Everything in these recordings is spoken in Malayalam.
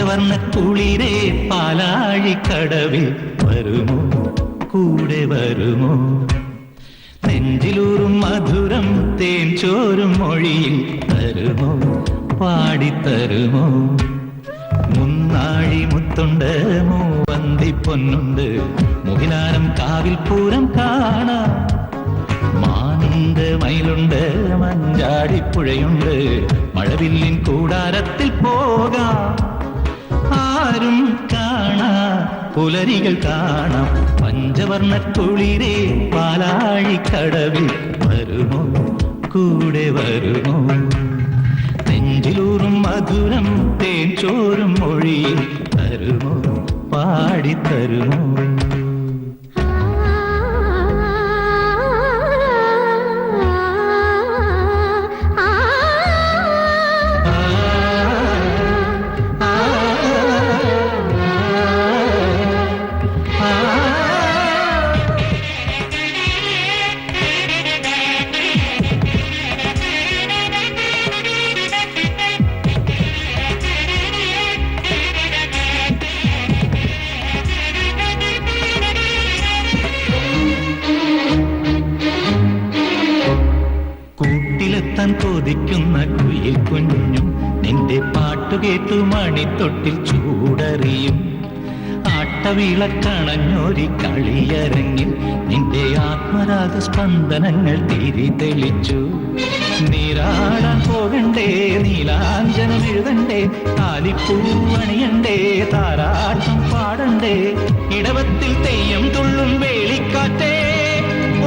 പഞ്ചവർണ്ണ കുളിരേ പാലാഴിക്കടവിൽ വരുമോ, കൂടെ വരുമോ? നെഞ്ചിലൂറും മധുരം തേൻ ചോരും മൊഴിയിൽ തരുമോ, പാടിത്തരുമോ? മുന്നാഴി മുത്തുണ്ട്, മൂവന്തി പൊന്നുണ്ട്, മുകിലാരം കാവിൽ പൂരം കാണാം. മാനുണ്ട്, മയിലുണ്ട്, മഞ്ചാടിപ്പുഴയുണ്ട്, മഴവില്ലിൻ കൂടാരത്തിൽ പോകാം. ആരും കാണാ പുലരികൾ കാണാം. പഞ്ചവർണ്ണ കുളിരേ പാലാഴിക്കടവിൽ വരുമോ, കൂടെ വരുമോ? നെഞ്ചിലൂറും മധുരം തേൻ ചോരും മൊഴിയിൽ തരുമോ, പാടിത്തരുമോ? കൂട്ടിലെത്താൻ കൊതിക്കുന്ന കുയിൽ കുഞ്ഞും നിന്റെ പാട്ടുകേട്ടു മണിത്തൊട്ടിൽ ചൂടറിയും. ആട്ടവിളക്കണഞ്ഞൊരി കളിയരങ്ങിൽ നിന്റെ ആത്മരാഗ സ്പന്ദനങ്ങൾ തിരി തെളിച്ചു. നീരാടാൻ പോകണ്ടേ, നീലാഞ്ജനം എഴുതണ്ടേ, താലിപ്പൂവണിയണ്ടേ, താരാട്ടം പാടണ്ടേ, ഇടവത്തിൽ തെയ്യം തുള്ളും വേളിക്കാറ്റേ.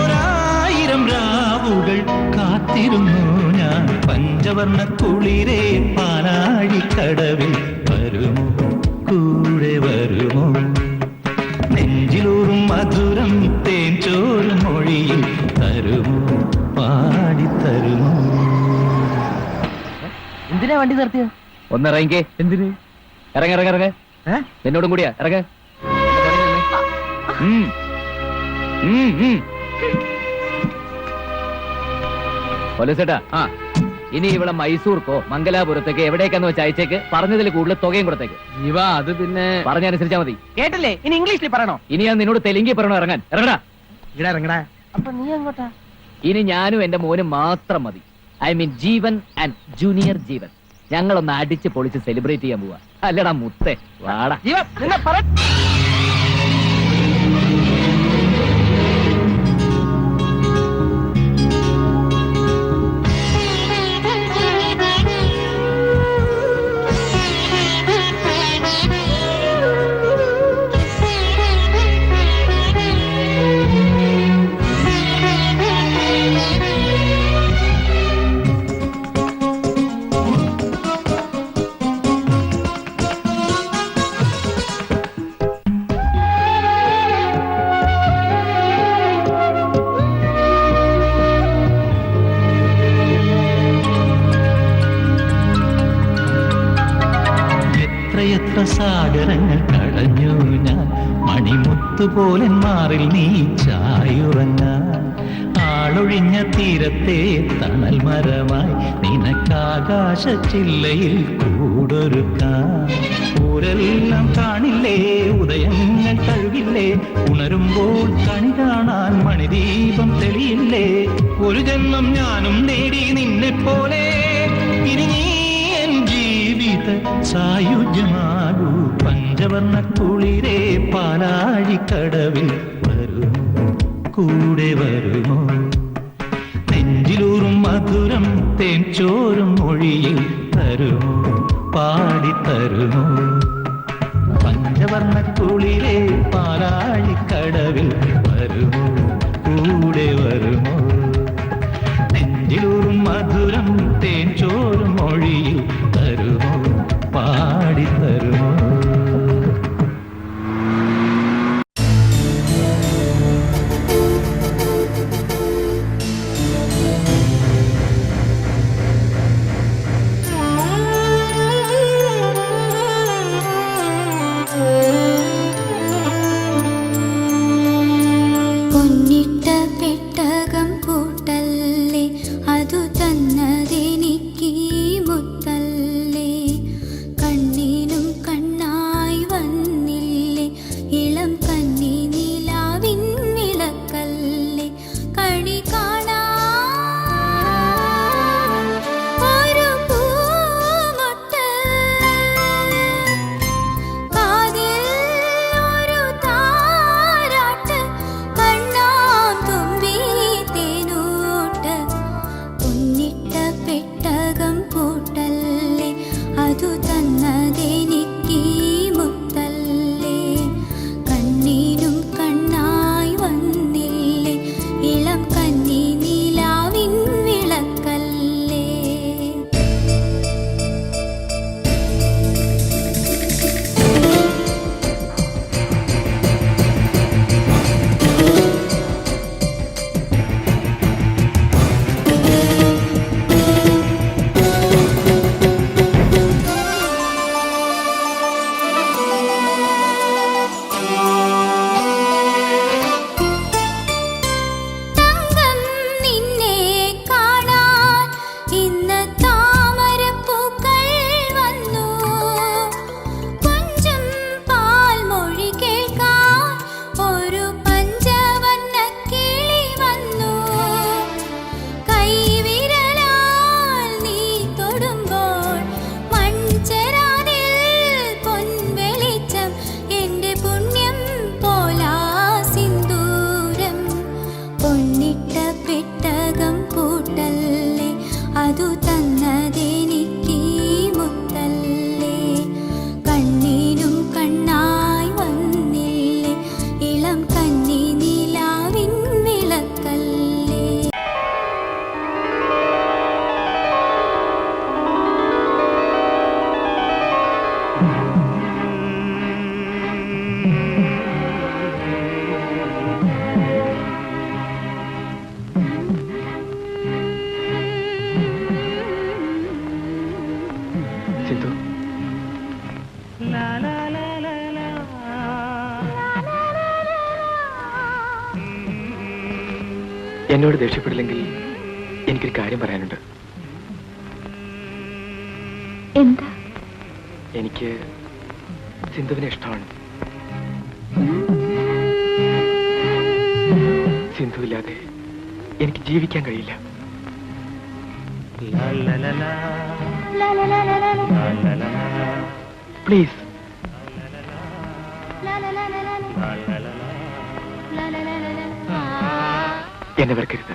ഒരായിരം രാവുകൾ കാത്തിരുന്നു ഞാൻ. പഞ്ചവർണ്ണ കുളിരേ പാലാഴിക്കടവിൽ വരുമോ, കൂടെ വരുമോ? നെഞ്ചിലൂറും മധുരം തേൻ ചോരും മൊഴിയിൽ തരുമോ, പാടിത്തരുമോ? എന്തിനാ വണ്ടി നിർത്തിയ? ഒന്നിറങ്ങിക്കേ. എന്തിന്? ഇറങ്ങ. എന്നോടും കൂടിയാ ഇറങ്ങ. പോലീസേട്ടാ, ഇനി ഇവിടെ മൈസൂർക്കോ മംഗലാപുരത്തേക്ക് എവിടേക്കാന്ന് വെച്ച് അയച്ചേക്ക്. പറഞ്ഞതിൽ കൂടുതൽ തുകയും കൊടുത്തേക്ക്. ഇവ അത് പിന്നെ പറഞ്ഞനുസരിച്ചാ മതി. കേട്ടില്ലേ? ഇനി ഇംഗ്ലീഷിൽ പറയണോ? ഇനി ഞാൻ നിന്നോട് തെലുങ്കി പറയണോ ഇറങ്ങാൻ? ഇറങ്ങടാ. ഇവിടെ ഇറങ്ങടാ. അപ്പൊ നീ എങ്ങോട്ടാ? ഇനി ഞാനും എന്റെ മോനും മാത്രം മതി. I mean Jeevan and junior Jeevan. ഞങ്ങളൊന്ന് അടിച്ച് പൊളിച്ച് സെലിബ്രേറ്റ് ചെയ്യാൻ പോവാ. അല്ലടാ മുത്തേ, വാടാ. ജീവൻ നിന്നെ പറ. എത്ര സാഗരങ്ങൾ കടഞ്ഞു ഞാൻ, മണിമുത്തുപോലെ മാറിൽ നീ ചായുറങ്ങാൻ. ആളൊഴിഞ്ഞ തീരത്തെ തണൽ മരമായി നിനക്കാകാശ ചില്ലയിൽ കൂടൊരുക്കാൻ. ഊരെല്ലാം കാണില്ലേ, ഉദയങ്ങൾ കഴുകില്ലേ, ഉണരുമ്പോൾ കണി കാണാൻ മണിദീപം തെളിയില്ലേ. ഒരു ജന്മം ഞാനും നേടി നിന്നെ പോലെ, ഇനി നീ എൻ ജീവിത സായുജ്യമാകൂ. പഞ്ചവർണ്ണ കുളിരേ പാലാഴിക്കടവിൽ വരുമോ, കൂടെ വരുമോ? നെഞ്ചിലൂറും മധുരം തേൻ ചോരും മൊഴിയിൽ തരുമോ, പാടിത്തരുമോ? പഞ്ചവർണ്ണ കുളിരേ പാലാഴിക്കടവിൽ വരുമോ, കൂടെ വരുമോ? നെഞ്ചിലൂറും മധുരം തേൻ ചോരും മൊഴിയിൽ തരുമോ, പാടിത്തരുമോ? തന്നതെനിക്ക് മുത്തല്ലേ, കണ്ണിനും എന്നോട് ദേഷ്യപ്പെടില്ലെങ്കിൽ എനിക്കൊരു കാര്യം പറയാനുണ്ട്. എന്താ? എനിക്ക് സിന്ധുവിനെ ഇഷ്ടമാണ്. സിന്ധുവില്ലാതെ എനിക്ക് ജീവിക്കാൻ കഴിയില്ല. പ്ലീസ്. എന്നെ വെറുക്കരുത്.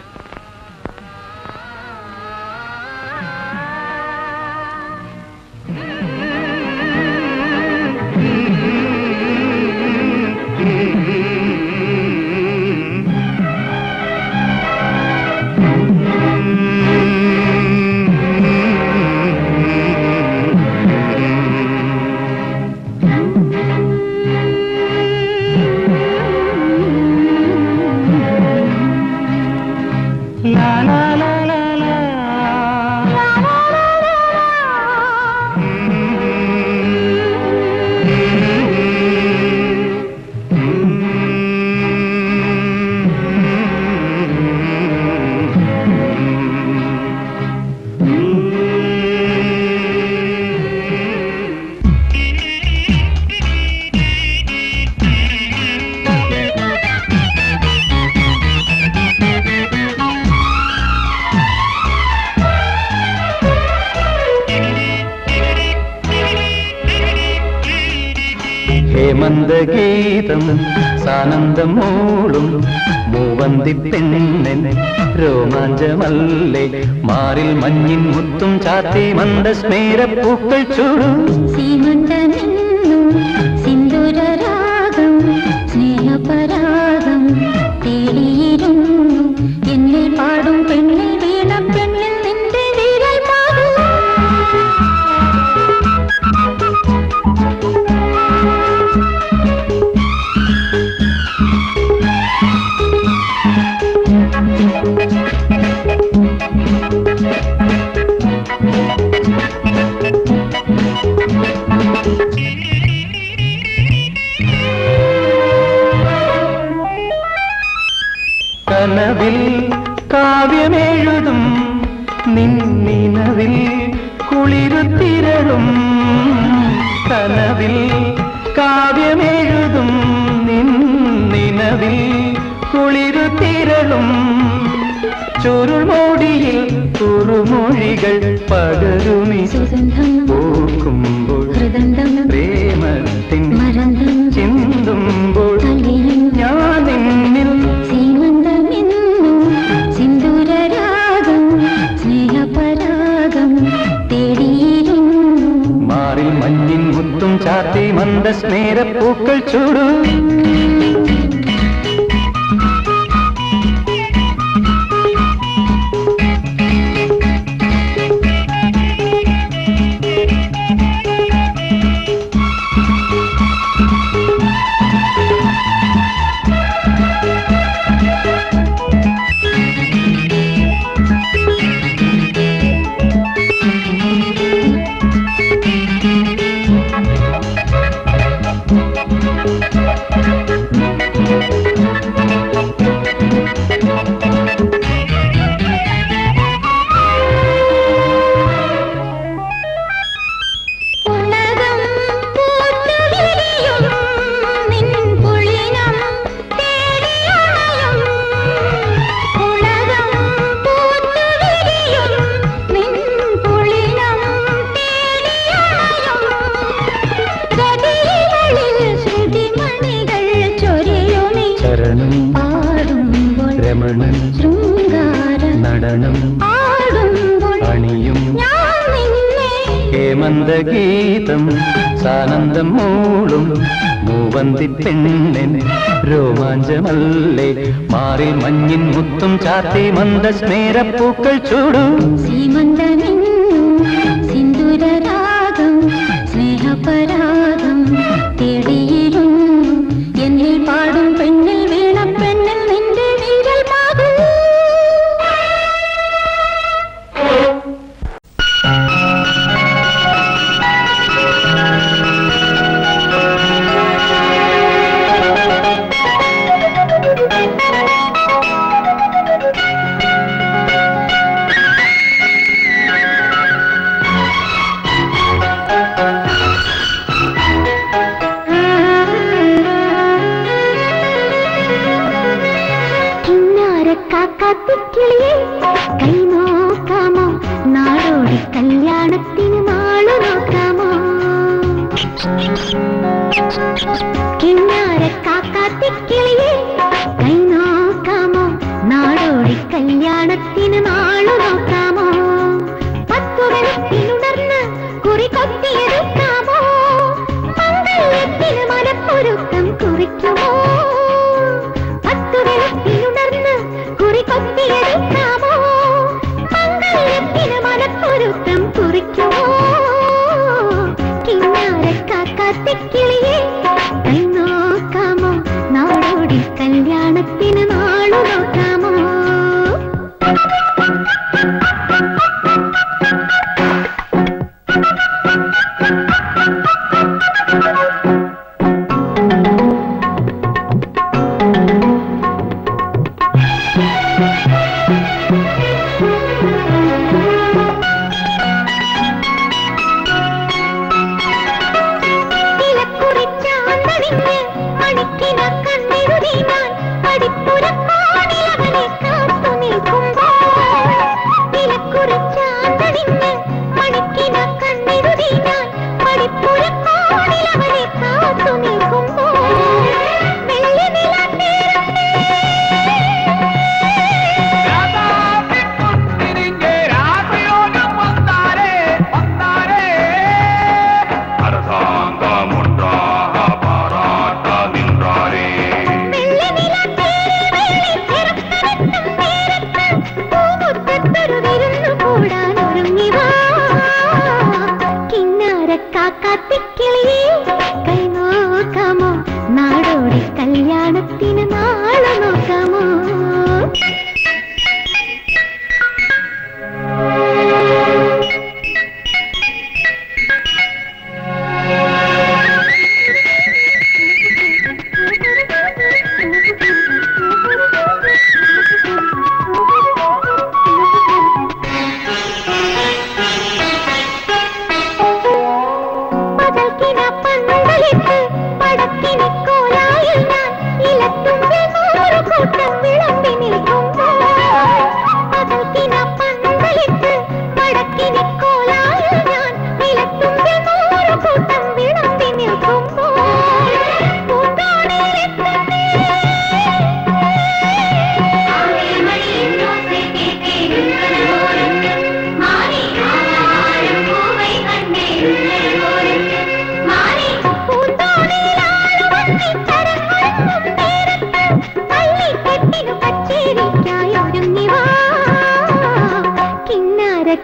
ഹേമന്തഗീതം സാനന്ദം മൂളും മൂവന്തി പെണ്ണൻ രോമാഞ്ചമല്ലേ മാറിൽ മഞ്ഞിൻ മുത്തും ചാത്തി മന്ദസ്മേര പൂക്കൾ ചൂടും സിന്ദൂരരാഗം സ്നേഹപരാഗം തേടിയിരുന്നു എന്നിൽ പാടും പെണ്ണിൽ വീണ പെണ്ണിൽ നിന്റെ വീരൽ പാടും. കനവിൽ കാവ്യമെഴുതും നിന്നിനവിൽ കുളിരുത്തിരളും കനവിൽ കാവ്യമെഴുതും നിന്നിനവിൽ കുളിരുത്തിരളും ചുരുൾമോടിയിൽ കുറുമൊഴികൾ പകരുമി പൂക്കുമ്പോൾ പ്രേമത്തിൻ ചിന്തുമ്പോൾ ഞാൻ നിന്നിൽ സിന്ദൂരരാഗം സ്നേഹപരാഗം തേടിയിരുന്നു മാറിൽ മഞ്ഞിൻ മുത്തും ചാത്തി മന്ദസ്മേര പൂക്കൾ ചൂടു. രമണൻ നടനം അണിയും ഹേമന്തഗീതം സാനന്ദം മൂളും മൂവന്തി പെണ്ണൻ രോമാഞ്ചമല്ലേ മാറിൽ മഞ്ഞിൻ മുത്തും ചാത്തി മന്ദസ്മേര പൂക്കൾ ചൂടും സിന്ദൂരരാഗം സ്നേഹപരാഗം തേടിയിരുന്നു എന്നിൽ പാടും പെണ്ണിൽ വീണ പെണ്ണിൽ നിന്റെ വീരൽ പാടും. കാക്കാത്തിക്കിളിയെ കൈ നോക്കാമോ നാടോടി കല്യാണത്തിന് നാളു നോക്കാമോ കിന്നാര കാക്കാത്തിക്കിളിയെ കൈ നോക്കാമോ നാടോടി കല്യാണത്തിന് നാളു നോക്കാമോ പത്തുവെളുപ്പിനുണർന്ന് കുറി കൊത്തിയെടുക്കാമോ മംഗല്യത്തിന് മനപ്പൊരുക്കം കുറിക്കുമോ പത്തുവെളുപ്പിനുണർന്ന് കുറി കൊത്തിയെടുക്കാമോ മംഗല്യത്തിന് മനപ്പൊരുക്കം കുറിക്കുമോ കിന്നാര കാക്കാത്തിക്കിളിയെ കൈ നോക്കാമോ നാടോടി കല്യാണത്തിന് നാളു നോക്കാമോ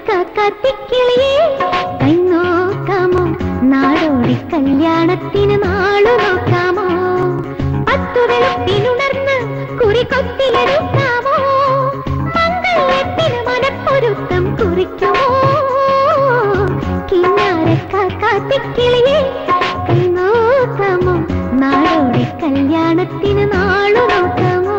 കാക്കാത്തിക്കിളിയെ കൈ നോക്കാമോ നാടോടി കല്യാണത്തിന് നാളു നോക്കാമോ പത്തുവെളുപ്പിനുണർന്ന് കുറി കൊത്തിയെടുക്കാമോ മംഗല്യത്തിന് മനപ്പൊരുത്തം കുറിക്കുമോ കിന്നാര കാക്കാത്തിക്കിളിയെ കൈ നോക്കാമോ നാടോടി കല്യാണത്തിന് നാളു നോക്കാമോ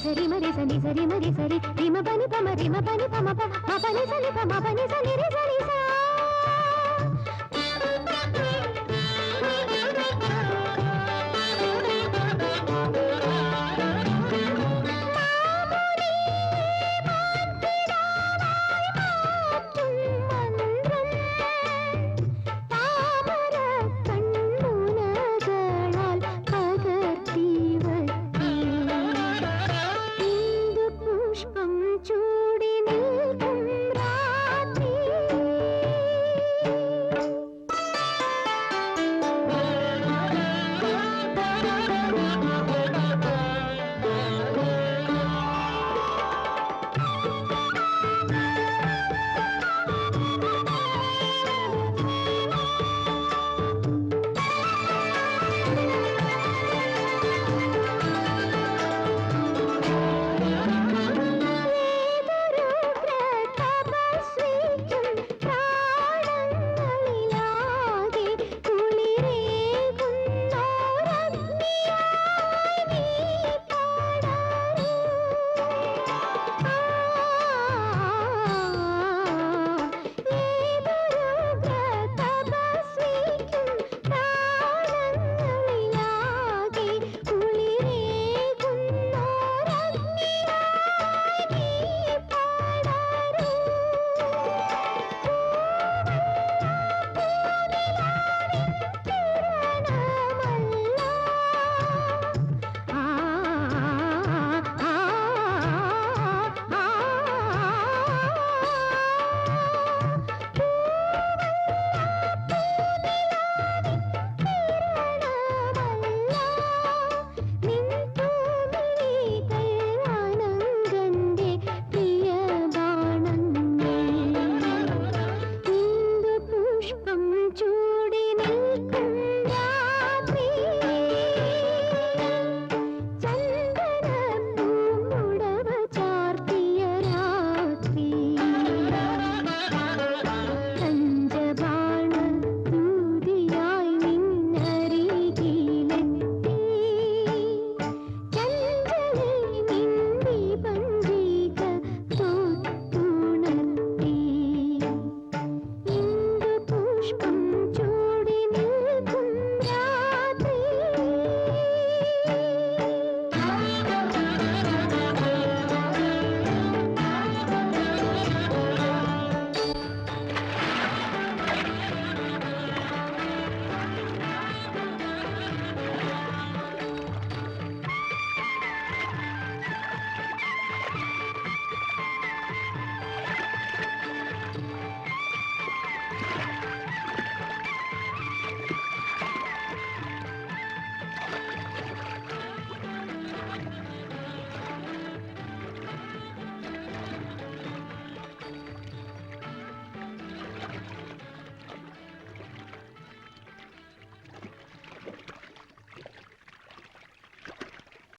సరి మరి సని సరి మరి సరి రిమ పని పమ రిమ పని పమ ప మ పని సని పమ పని సని రి